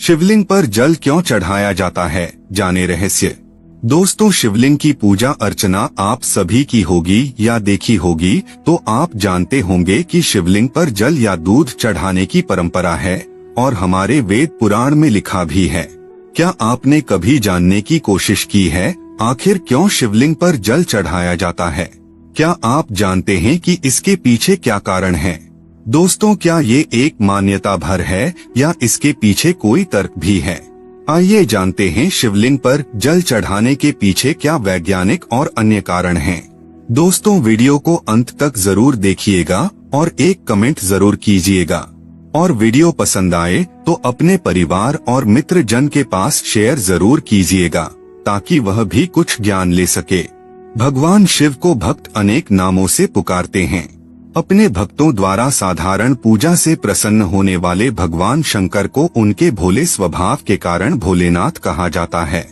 शिवलिंग पर जल क्यों चढ़ाया जाता है, जाने रहस्य। दोस्तों, शिवलिंग की पूजा अर्चना आप सभी की होगी या देखी होगी, तो आप जानते होंगे कि शिवलिंग पर जल या दूध चढ़ाने की परंपरा है और हमारे वेद पुराण में लिखा भी है। क्या आपने कभी जानने की कोशिश की है आखिर क्यों शिवलिंग पर जल चढ़ाया जाता है? क्या आप जानते हैं कि इसके पीछे क्या कारण है? दोस्तों, क्या ये एक मान्यता भर है या इसके पीछे कोई तर्क भी है? आइए जानते हैं शिवलिंग पर जल चढ़ाने के पीछे क्या वैज्ञानिक और अन्य कारण हैं। दोस्तों, वीडियो को अंत तक जरूर देखिएगा और एक कमेंट जरूर कीजिएगा। और वीडियो पसंद आए तो अपने परिवार और मित्र जन के पास शेयर जरूर कीजिएगा ताकि वह भी कुछ ज्ञान ले सके। भगवान शिव को भक्त अनेक नामों से पुकारते हैं। अपने भक्तों द्वारा साधारण पूजा से प्रसन्न होने वाले भगवान शंकर को उनके भोले स्वभाव के कारण भोलेनाथ कहा जाता है।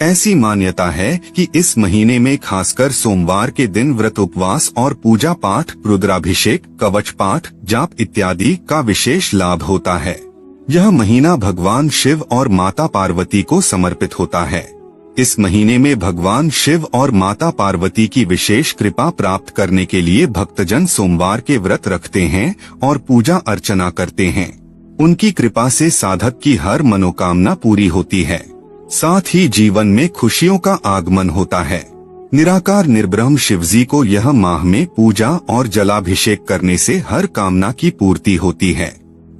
ऐसी मान्यता है कि इस महीने में खासकर सोमवार के दिन व्रत, उपवास और पूजा पाठ, रुद्राभिषेक, कवच पाठ, जाप इत्यादि का विशेष लाभ होता है। यह महीना भगवान शिव और माता पार्वती को समर्पित होता है। इस महीने में भगवान शिव और माता पार्वती की विशेष कृपा प्राप्त करने के लिए भक्तजन सोमवार के व्रत रखते हैं और पूजा अर्चना करते हैं। उनकी कृपा से साधक की हर मनोकामना पूरी होती है, साथ ही जीवन में खुशियों का आगमन होता है। निराकार निर्ब्रह्म शिवजी को यह माह में पूजा और जलाभिषेक करने से हर कामना की पूर्ति होती है।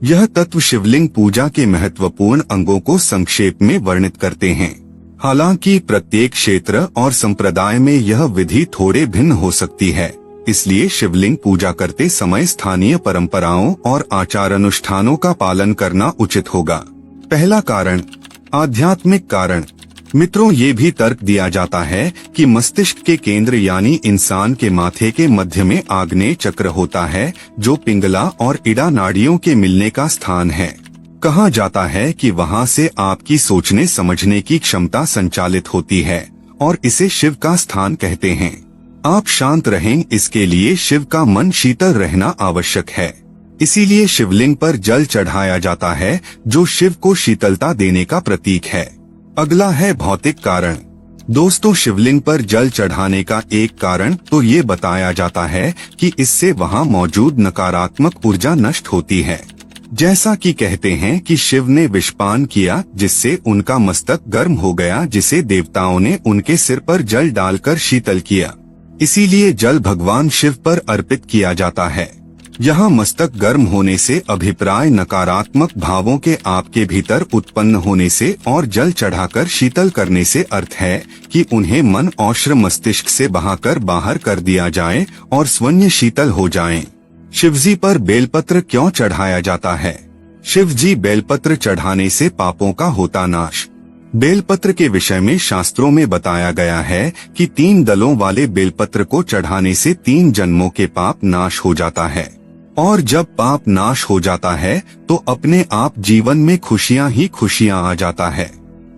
यह तत्व शिवलिंग पूजा के महत्वपूर्ण अंगों को संक्षेप में वर्णित करते हैं। हालांकि प्रत्येक क्षेत्र और संप्रदाय में यह विधि थोड़े भिन्न हो सकती है, इसलिए शिवलिंग पूजा करते समय स्थानीय परंपराओं और आचार अनुष्ठानों का पालन करना उचित होगा। पहला कारण, आध्यात्मिक कारण। मित्रों, ये भी तर्क दिया जाता है कि मस्तिष्क के केंद्र यानी इंसान के माथे के मध्य में आग्नेय चक्र होता है, जो पिंगला और इड़ा नाड़ियों के मिलने का स्थान है। कहा जाता है कि वहां से आपकी सोचने समझने की क्षमता संचालित होती है और इसे शिव का स्थान कहते हैं। आप शांत रहें, इसके लिए शिव का मन शीतल रहना आवश्यक है। इसीलिए शिवलिंग पर जल चढ़ाया जाता है, जो शिव को शीतलता देने का प्रतीक है। अगला है भौतिक कारण। दोस्तों, शिवलिंग पर जल चढ़ाने का एक कारण तो ये बताया जाता है कि इससे वहां मौजूद नकारात्मक ऊर्जा नष्ट होती है। जैसा कि कहते हैं कि शिव ने विषपान किया जिससे उनका मस्तक गर्म हो गया, जिसे देवताओं ने उनके सिर पर जल डालकर शीतल किया। इसीलिए जल भगवान शिव पर अर्पित किया जाता है। यहाँ मस्तक गर्म होने से अभिप्राय नकारात्मक भावों के आपके भीतर उत्पन्न होने से और जल चढ़ाकर शीतल करने से अर्थ है कि उन्हें मन और श्रम मस्तिष्क से बहाकर बाहर कर दिया जाए और स्वयं शीतल हो जाएं। शिवजी पर बेलपत्र क्यों चढ़ाया जाता है? शिवजी बेलपत्र चढ़ाने से पापों का होता नाश। बेलपत्र के विषय में शास्त्रों में बताया गया है कि 3 दलों वाले बेलपत्र को चढ़ाने से 3 जन्मों के पाप नाश हो जाता है और जब पाप नाश हो जाता है तो अपने आप जीवन में खुशियां ही खुशियां आ जाता है।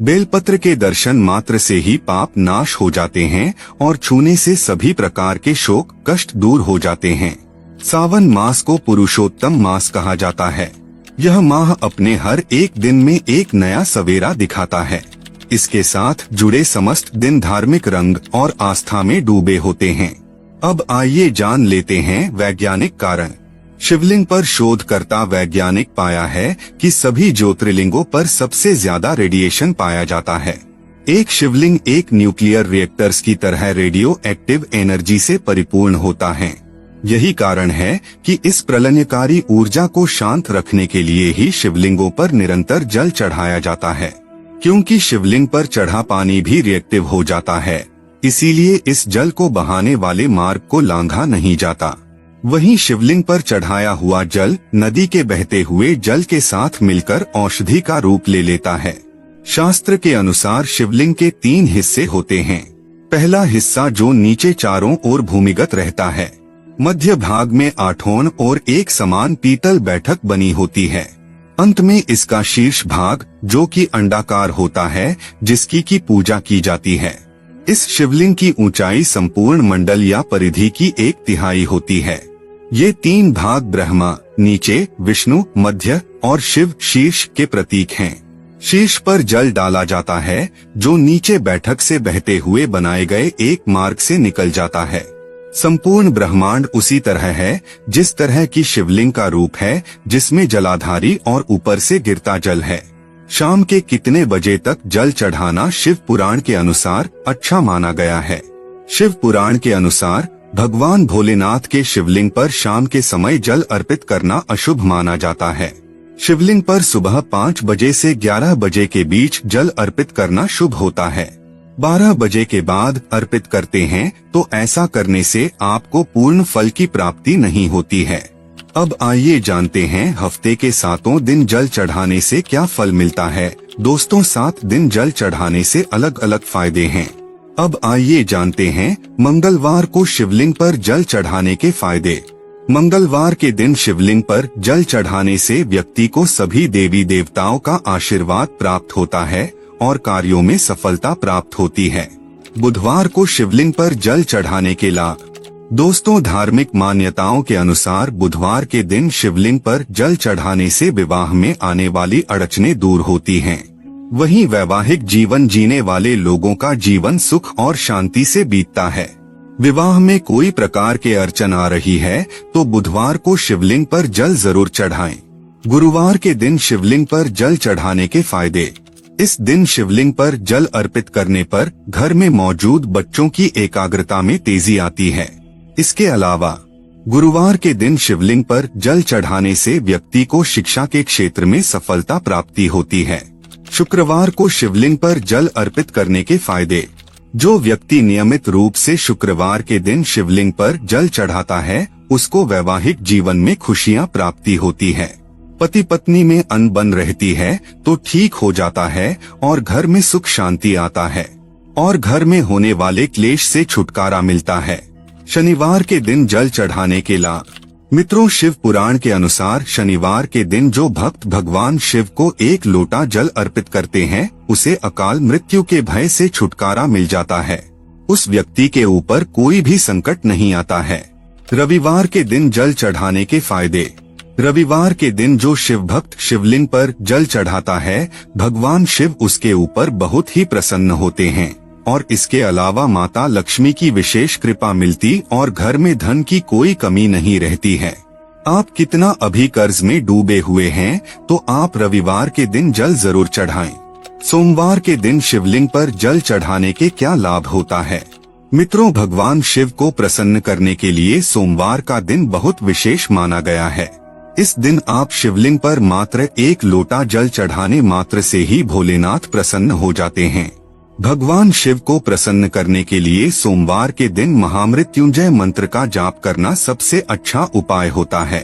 बेलपत्र के दर्शन मात्र से ही पाप नाश हो जाते हैं और छूने से सभी प्रकार के शोक कष्ट दूर हो जाते हैं। सावन मास को पुरुषोत्तम मास कहा जाता है। यह माह अपने हर एक दिन में एक नया सवेरा दिखाता है। इसके साथ जुड़े समस्त दिन धार्मिक रंग और आस्था में डूबे होते हैं। अब आइए जान लेते हैं वैज्ञानिक कारण। शिवलिंग पर शोधकर्ता वैज्ञानिक पाया है कि सभी ज्योतिर्लिंगों पर सबसे ज्यादा रेडिएशन पाया जाता है। एक शिवलिंग एक न्यूक्लियर रिएक्टर्स की तरह रेडियो एक्टिव एनर्जी से परिपूर्ण होता है। यही कारण है कि इस प्रलयकारी ऊर्जा को शांत रखने के लिए ही शिवलिंगों पर निरंतर जल चढ़ाया जाता है। क्योंकि शिवलिंग पर चढ़ा पानी भी रिएक्टिव हो जाता है, इसीलिए इस जल को बहाने वाले मार्ग को लांघा नहीं जाता। वहीं शिवलिंग पर चढ़ाया हुआ जल नदी के बहते हुए जल के साथ मिलकर औषधि का रूप ले लेता है। शास्त्र के अनुसार शिवलिंग के 3 हिस्से होते हैं। पहला हिस्सा जो नीचे चारों ओर भूमिगत रहता है, मध्य भाग में 8 और एक समान पीतल बैठक बनी होती है। अंत में इसका शीर्ष भाग जो कि अंडाकार होता है, जिसकी की पूजा की जाती है। इस शिवलिंग की ऊंचाई संपूर्ण मंडल या परिधि की 1/3 होती है। ये 3 भाग ब्रह्मा नीचे, विष्णु मध्य और शिव शीर्ष के प्रतीक हैं। शीर्ष पर जल डाला जाता है जो नीचे बैठक से बहते हुए बनाए गए एक मार्ग से निकल जाता है। संपूर्ण ब्रह्मांड उसी तरह है जिस तरह की शिवलिंग का रूप है, जिसमें जलाधारी और ऊपर से गिरता जल है। शाम के कितने बजे तक जल चढ़ाना शिव पुराण के अनुसार अच्छा माना गया है। शिव पुराण के अनुसार भगवान भोलेनाथ के शिवलिंग पर शाम के समय जल अर्पित करना अशुभ माना जाता है। शिवलिंग पर सुबह 5 बजे से 11 बजे के बीच जल अर्पित करना शुभ होता है। 12 बजे के बाद अर्पित करते हैं तो ऐसा करने से आपको पूर्ण फल की प्राप्ति नहीं होती है। अब आइए जानते हैं हफ्ते के 7 दिन जल चढ़ाने से क्या फल मिलता है। दोस्तों, 7 दिन जल चढ़ाने से अलग अलग फायदे हैं। अब आइए जानते हैं मंगलवार को शिवलिंग पर जल चढ़ाने के फायदे। मंगलवार के दिन शिवलिंग पर जल चढ़ाने से व्यक्ति को सभी देवी देवताओं का आशीर्वाद प्राप्त होता है और कार्यों में सफलता प्राप्त होती है। बुधवार को शिवलिंग पर जल चढ़ाने के लाभ। दोस्तों, धार्मिक मान्यताओं के अनुसार बुधवार के दिन शिवलिंग पर जल चढ़ाने से विवाह में आने वाली अड़चनें दूर होती हैं। वहीं वैवाहिक जीवन जीने वाले लोगों का जीवन सुख और शांति से बीतता है। विवाह में कोई प्रकार के अड़चन आ रही है तो बुधवार को शिवलिंग पर जल जरूर चढ़ाएं। गुरुवार के दिन शिवलिंग पर जल चढ़ाने के फायदे। इस दिन शिवलिंग पर जल अर्पित करने पर घर में मौजूद बच्चों की एकाग्रता में तेजी आती है। इसके अलावा गुरुवार के दिन शिवलिंग पर जल चढ़ाने से व्यक्ति को शिक्षा के क्षेत्र में सफलता प्राप्ति होती है। शुक्रवार को शिवलिंग पर जल अर्पित करने के फायदे। जो व्यक्ति नियमित रूप से शुक्रवार के दिन शिवलिंग पर जल चढ़ाता है उसको वैवाहिक जीवन में खुशियां प्राप्ति होती है। पति पत्नी में अनबन रहती है तो ठीक हो जाता है और घर में सुख शांति आता है और घर में होने वाले क्लेश से छुटकारा मिलता है। शनिवार के दिन जल चढ़ाने के लाभ। मित्रों, शिव पुराण के अनुसार शनिवार के दिन जो भक्त भगवान शिव को 1 लोटा जल अर्पित करते हैं उसे अकाल मृत्यु के भय से छुटकारा मिल जाता है। उस व्यक्ति के ऊपर कोई भी संकट नहीं आता है। रविवार के दिन जल चढ़ाने के फायदे। रविवार के दिन जो शिव भक्त शिवलिंग पर जल चढ़ाता है भगवान शिव उसके ऊपर बहुत ही प्रसन्न होते हैं और इसके अलावा माता लक्ष्मी की विशेष कृपा मिलती और घर में धन की कोई कमी नहीं रहती है। आप कितना अभी कर्ज में डूबे हुए हैं तो आप रविवार के दिन जल जरूर चढ़ाएं। सोमवार के दिन शिवलिंग पर जल चढ़ाने के क्या लाभ होता है। मित्रों, भगवान शिव को प्रसन्न करने के लिए सोमवार का दिन बहुत विशेष माना गया है। इस दिन आप शिवलिंग पर मात्र 1 लोटा जल चढ़ाने मात्र से ही भोलेनाथ प्रसन्न हो जाते हैं। भगवान शिव को प्रसन्न करने के लिए सोमवार के दिन महामृत्युंजय मंत्र का जाप करना सबसे अच्छा उपाय होता है।